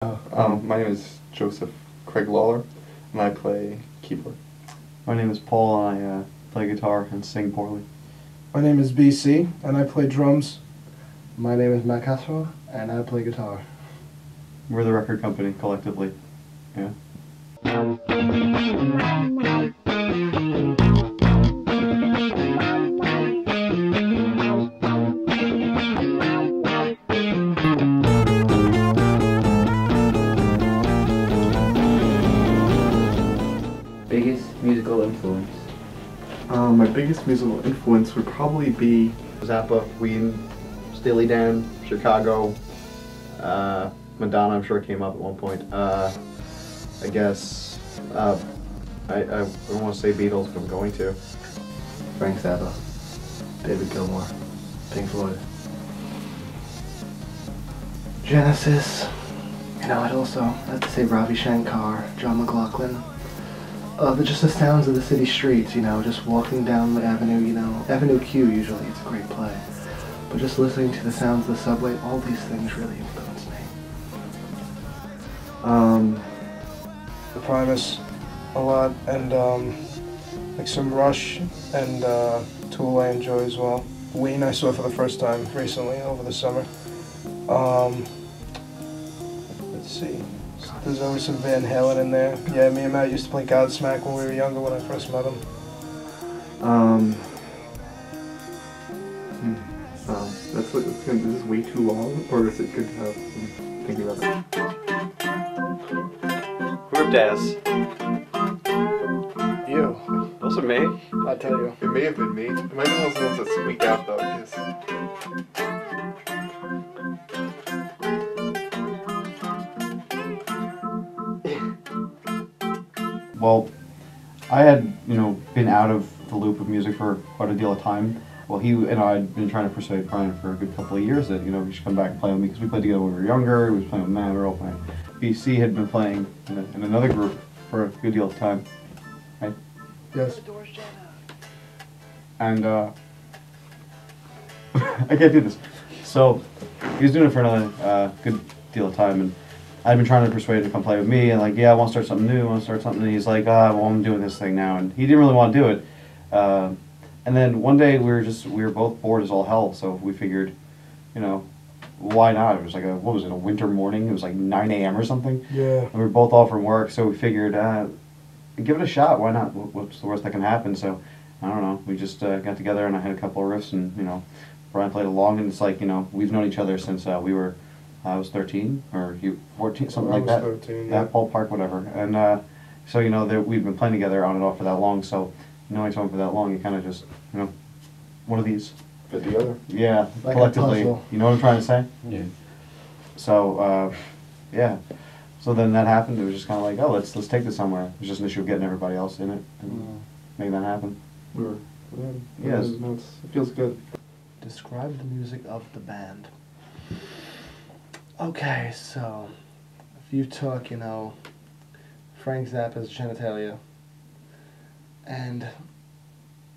My name is Joseph Craig Lawlor, and I play keyboard. My name is Paul, and I play guitar and sing poorly. My name is BC, and I play drums. My name is Castro, and I play guitar. We're the record company, collectively. Yeah. Biggest musical influence? My biggest musical influence would probably be Zappa, Ween, Steely Dan, Chicago, Madonna. I'm sure came up at one point. I guess I don't want to say Beatles, but I'm going to. Frank Zappa, David Gilmour, Pink Floyd, Genesis. I'd also have to say Ravi Shankar, John McLaughlin. Just the sounds of the city streets, just walking down the avenue, Avenue Q usually, it's a great play. But just listening to the sounds of the subway, all these things really influence me. The Primus a lot, and like some Rush and Tool I enjoy as well. Ween I saw for the first time recently over the summer. Let's see. There's always some Van Halen in there. Yeah, me and Matt used to play Godsmack when we were younger when I first met him. This is way too long, or is it good to have some thinking about it? Group Daz. You. Those are me. I tell you. It may have been me. It might have been those ones that squeak out though, because Well, I had, been out of the loop of music for quite a deal of time. Well, he and I had been trying to persuade Brian for a good couple of years that, we should come back and play with me, because we played together when we were younger. He was playing with Matt, we were all playing. BC had been playing in another group for a good deal of time, right? Yes. And, I can't do this. So, he was doing it for another good deal of time, and I'd been trying to persuade him to come play with me, and I want to start something new, and he's like, well, I'm doing this thing now, and he didn't really want to do it. And then one day we were both bored as all hell, so we figured, why not? It was like a winter morning, it was like 9 a.m. or something. Yeah. And we were both off from work, so we figured, give it a shot, why not? What's the worst that can happen? So, I don't know, we just got together and I had a couple of riffs, and, Brian played along, and it's like, we've known each other since I was 13, or you 14, something like that. 13, that ballpark, whatever. And so we've been playing together on and off for that long. So knowing someone for that long, you kind of just one of these. fit the other. Yeah, Like a collectively. puzzle. You know what I'm trying to say? Yeah. So yeah. So then that happened. It was just kind of like, oh, let's take this somewhere. It was just an issue of getting everybody else in it and making that happen. Yes. It feels good. Describe the music of the band. Okay, so if you took, Frank Zappa's genitalia and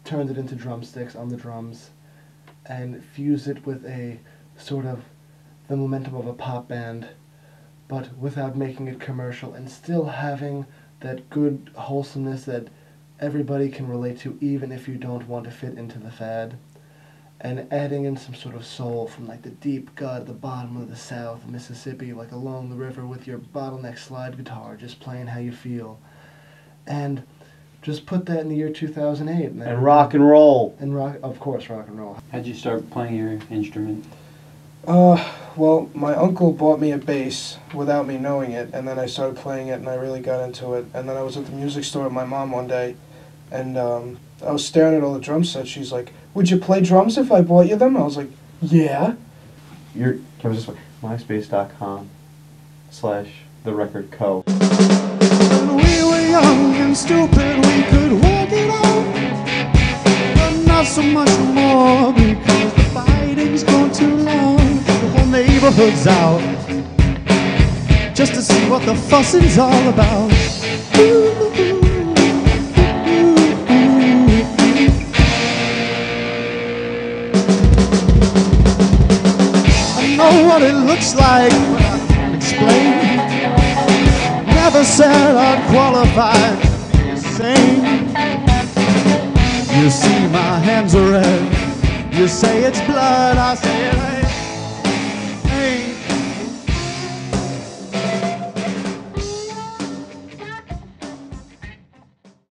turned it into drumsticks on the drums and fused it with a sort of the momentum of a pop band, but without making it commercial and still having that good wholesomeness that everybody can relate to, even if you don't want to fit into the fad. And adding in some sort of soul from the deep gut at the bottom of the South, Mississippi, along the river with your bottleneck slide guitar, just playing how you feel. And just put that in the year 2008. And rock and roll. And rock, of course, rock and roll. How'd you start playing your instrument? Well, my uncle bought me a bass without me knowing it, and then I started playing it, and I really got into it. And then I was at the music store with my mom one day, and I was staring at all the drum sets. She's like, "Would you play drums if I bought you them?" I was like, "Yeah." Can we just myspace.com/therecordco. When we were young and stupid, we could work it out, but not so much more because the fighting's gone too long. The whole neighborhood's out just to see what the fussing's all about. Ooh. What it looks like, but I can't explain. never said I'd qualified to sing. You see my hands are red. You say it's blood, I say it ain't.